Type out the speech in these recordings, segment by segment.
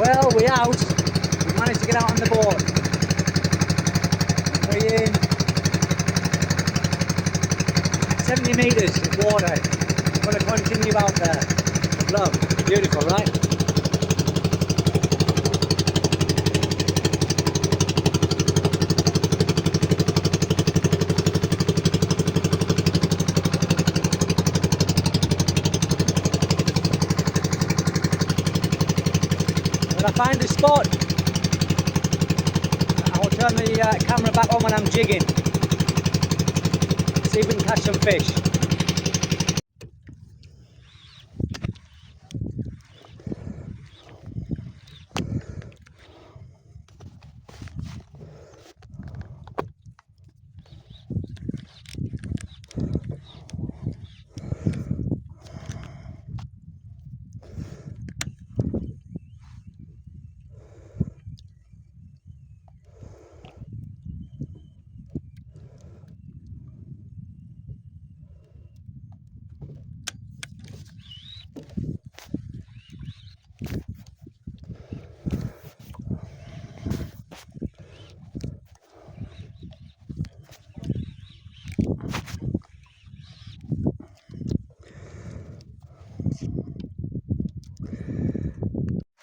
Well, we're out. We managed to get out on the boat. We're in 70 metres of water. We're going to continue out there. Love, beautiful, right? When I find a spot, I will turn the camera back on when I'm jigging. See if we can catch some fish.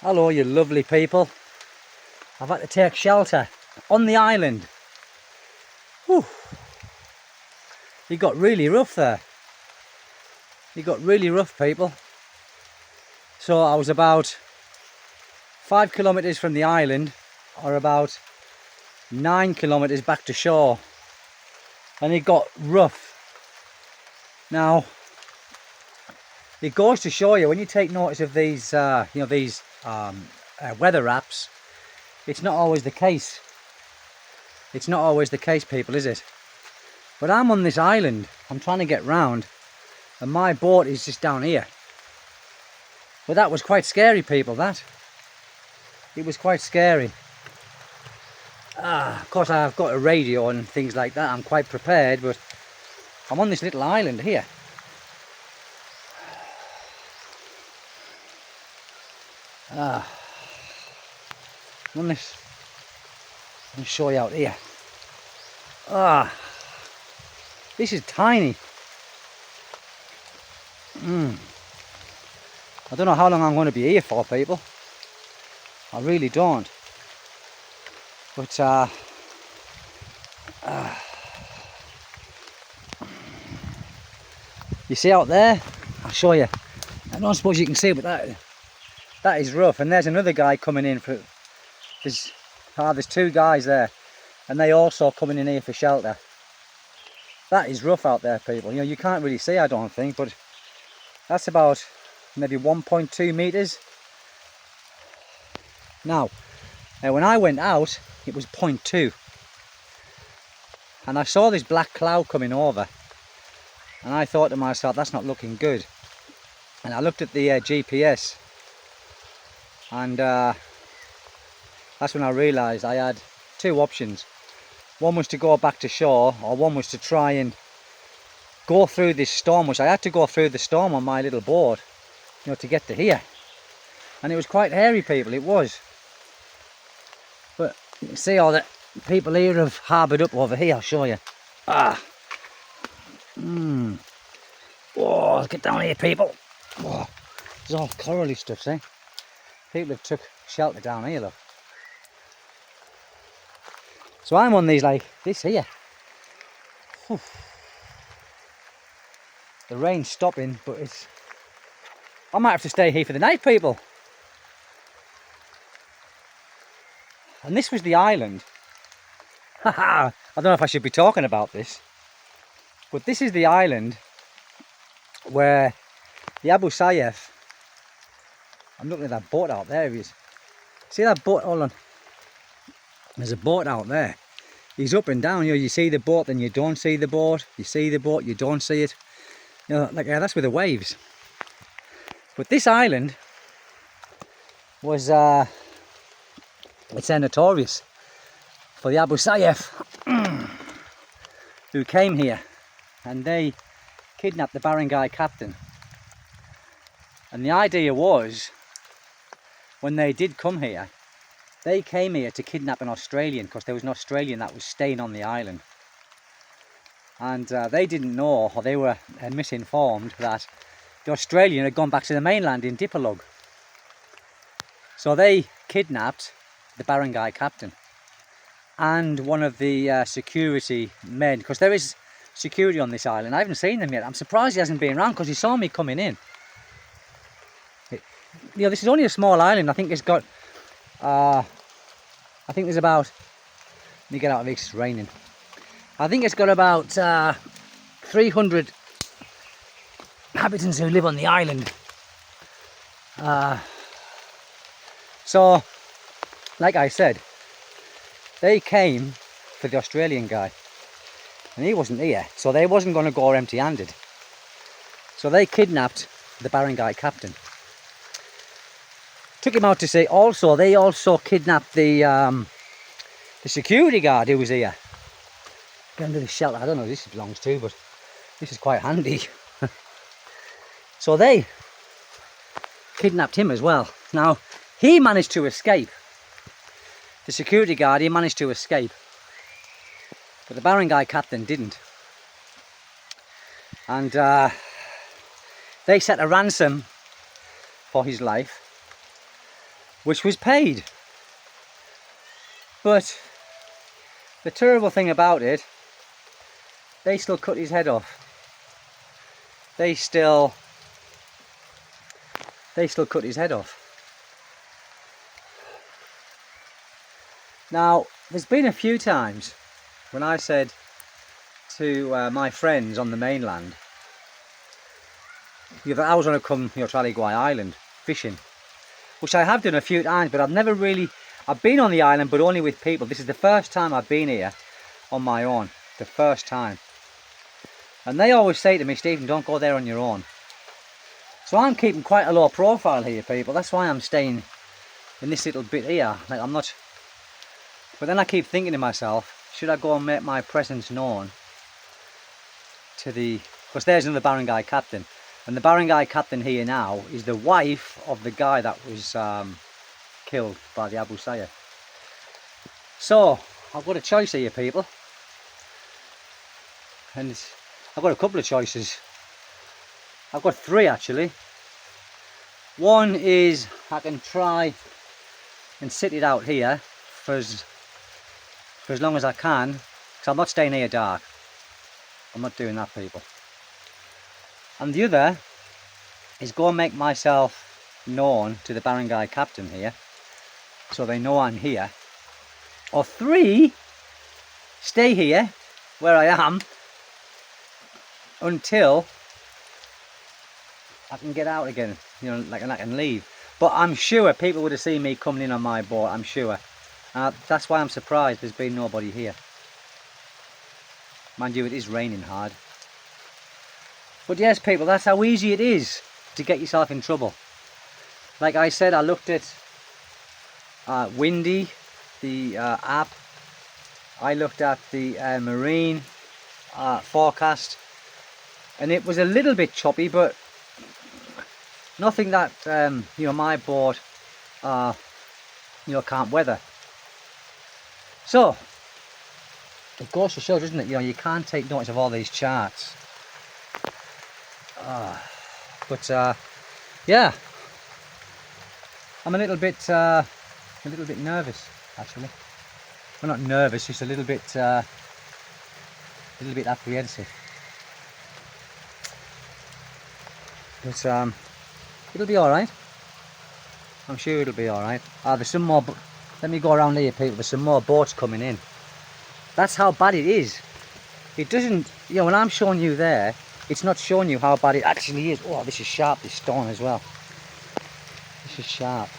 Hello, you lovely people. I've had to take shelter on the island. Whew. It got really rough there. It got really rough, people. So I was about 5 kilometres from the island, or about 9 kilometres back to shore, and it got rough. Now, it goes to show you when you take notice of these, weather apps, it's not always the case. It's not always the case, people, is it? But I'm on this island. I'm trying to get round, and my boat is just down here. But that was quite scary, people. That it was quite scary. Of course, I've got a radio and things like that. I'm quite prepared, but I'm on this little island here. I'm on this. Let me show you out here. This is tiny. I don't know how long I'm going to be here for, people. I really don't. But you see out there? I'll show you. I don't suppose you can see, but that is rough. And there's another guy coming in for. There's two guys there, and they also coming in here for shelter. That is rough out there, people. You know, you can't really see, I don't think, but that's about maybe 1.2 meters. Now, when I went out, it was 0.2, and I saw this black cloud coming over, and I thought to myself, that's not looking good. And I looked at the GPS, and that's when I realised I had two options. One was to go back to shore, or one was to try and go through this storm, which I had to go through the storm on my little boat, you know, to get to here. And it was quite hairy, people, it was. But you can see all the people here have harboured up over here. I'll show you. Oh, let's get down here, people. Oh, there's all corally stuff, see? People have took shelter down here, look. So I'm on these like this here. Whew. The rain's stopping, but I might have to stay here for the night, people. And this was the island. I don't know if I should be talking about this, but this is the island where the Abu Sayyaf. I'm looking at that boat out there. See that boat? Hold on. There's a boat out there. He's up and down. You know, you see the boat, then you don't see the boat. You see the boat, you don't see it. You know, like that's with the waves. But this island was it's notorious for the Abu Sayyaf who came here, and they kidnapped the barangay captain. And the idea was when they did come here, they came here to kidnap an Australian, because there was an Australian that was staying on the island. And they didn't know, or they were misinformed, that the Australian had gone back to the mainland in Dipolog. So they kidnapped the barangay captain and one of the security men, because there is security on this island. I haven't seen them yet. I'm surprised he hasn't been around, because he saw me coming in. You know, this is only a small island. I think it's got, I think there's about, let me get out of this, it's raining. I think it's got about 300 inhabitants who live on the island. So, like I said, they came for the Australian guy, and he wasn't here, so they wasn't going to go empty-handed. So they kidnapped the barangay captain, took him out to sea. Also, they also kidnapped the security guard who was here. Get under the shelter. I don't know who this belongs to, but this is quite handy. So they kidnapped him as well. Now, he managed to escape. The security guard, he managed to escape. But the barangay captain didn't. And they set a ransom for his life, which was paid. But the terrible thing about it, they still cut his head off. They still cut his head off. Now, there's been a few times when I said to my friends on the mainland, that I was going to come, Traligway Island fishing, which I have done a few times, but I've never really, I've been on the island, but only with people. This is the first time I've been here on my own, the first time. And they always say to me, Stephen, don't go there on your own. So I'm keeping quite a low profile here, people. That's why I'm staying in this little bit here. Like, I'm not. But then I keep thinking to myself, should I go and make my presence known to the, because there's another barangay captain, and the barangay captain here now is the wife of the guy that was killed by the Abu Sayyaf. So I've got a choice here, people, and I've got a couple of choices. I've got three actually. One is I can try and sit it out here for as long as I can, because I'm not staying here dark. I'm not doing that, people. And the other is go and make myself known to the barangay captain here, so they know I'm here. Or three, stay here where I am until I can get out again, like, and I can leave. But I'm sure people would have seen me coming in on my boat, I'm sure. That's why I'm surprised there's been nobody here. Mind you, it is raining hard. But yes, people, that's how easy it is to get yourself in trouble. Like I said, I looked at Windy, the app. I looked at the marine forecast, and it was a little bit choppy, but nothing that my boat can't weather. So it goes to show, doesn't it? You can't take notice of all these charts. But yeah, I'm a little bit nervous actually. Well, not nervous, just a little bit apprehensive. But it'll be all right. I'm sure it'll be all right. There's some more. Let me go around here, people. There's some more boats coming in. That's how bad it is. It doesn't, when I'm showing you there, it's not showing you how bad it actually is. Oh, this is sharp, this stone as well. This is sharp.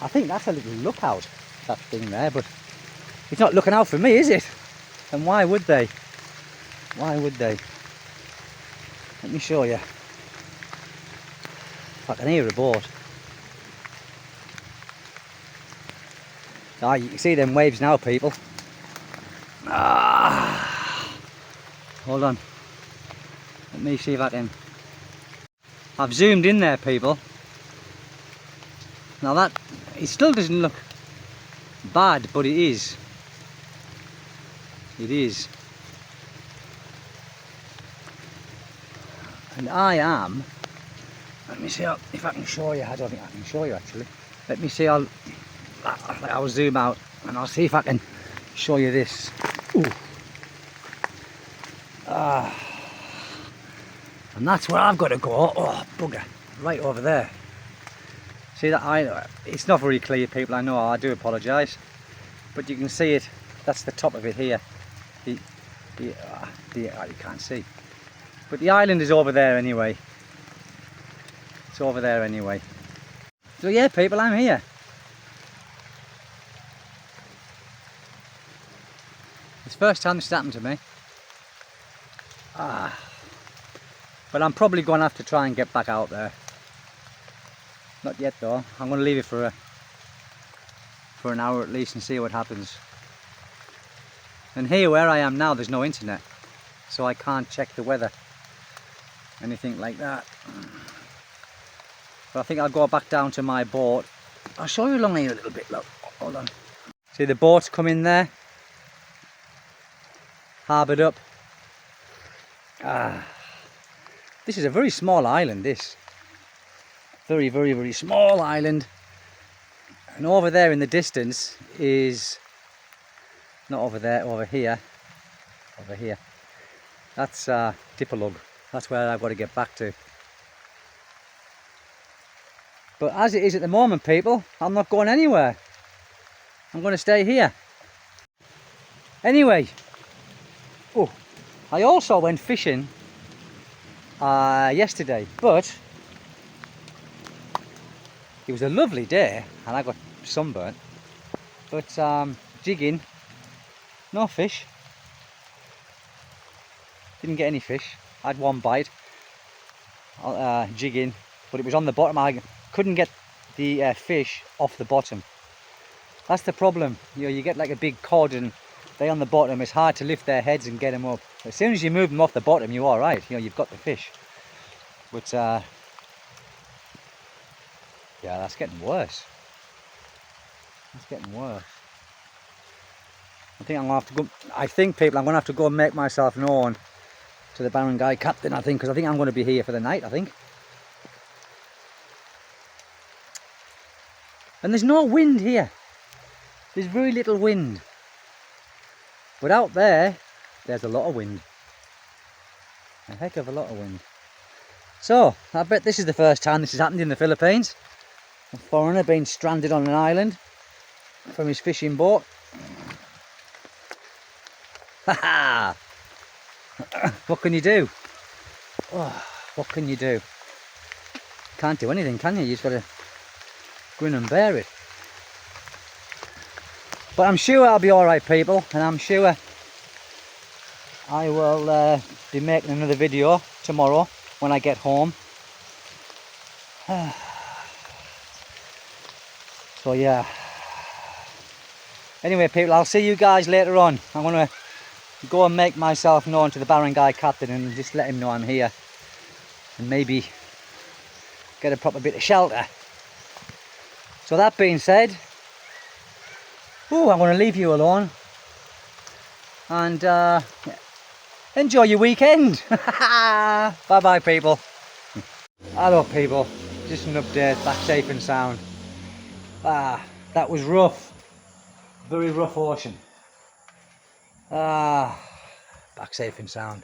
I think that's a little lookout, that thing there, but it's not looking out for me, is it? And why would they? Why would they? Let me show you. I can hear a boat. You can see them waves now, people. Hold on. Let me see if I can. I've zoomed in there, people. Now that, it still doesn't look bad, but it is. It is. And I am, let me see if I can show you. I don't think I can show you actually. Let me see, I'll zoom out and I'll see if I can show you this. Ooh. And that's where I've got to go. Oh, bugger. Right over there. See that? It's not very clear, people, I know, I do apologise. But you can see it, that's the top of it here. You can't see. But the island is over there anyway. It's over there anyway. So yeah, people, I'm here. It's the first time this has happened to me. But I'm probably going to have to try and get back out there. Not yet though. I'm going to leave it for an hour at least and see what happens. And here where I am now, there's no internet, so I can't check the weather, anything like that. But I think I'll go back down to my boat. I'll show you along here a little bit, look. Hold on. See the boats come in there, harboured up. This is a very small island, this. Very, very, very small island. And over there in the distance is, not over there, over here. Over here. That's Dipolog. That's where I've got to get back to. But as it is at the moment, people, I'm not going anywhere. I'm going to stay here. Anyway, oh, I also went fishing yesterday, but it was a lovely day and I got sunburnt. But jigging, no fish. Didn't get any fish. I had one bite jigging, but it was on the bottom. I couldn't get the fish off the bottom. That's the problem. You know, you get like a big cod and they on the bottom, it's hard to lift their heads and get them up. As soon as you move them off the bottom, you're all right. You know, you've got the fish. But yeah, that's getting worse. It's getting worse. I think I'm gonna have to go. I think, people, I'm gonna have to go and make myself known to the barangay captain. I think, because I think I'm going to be here for the night. I think. And there's no wind here. There's very little wind. But out there, there's a lot of wind. A heck of a lot of wind. So, I bet this is the first time this has happened in the Philippines. A foreigner being stranded on an island from his fishing boat. Haha! What can you do? Oh, what can you do? Can't do anything, can you? You just got to grin and bear it. But I'm sure I'll be alright, people, and I'm sure I will be making another video tomorrow when I get home. So yeah. Anyway, people, I'll see you guys later on. I'm going to go and make myself known to the barangay captain and just let him know I'm here. And maybe get a proper bit of shelter. So that being said, I'm going to leave you alone. And enjoy your weekend. Bye bye, people. Hello, people. Just an update, back safe and sound. That was rough. Very rough ocean. Back safe and sound.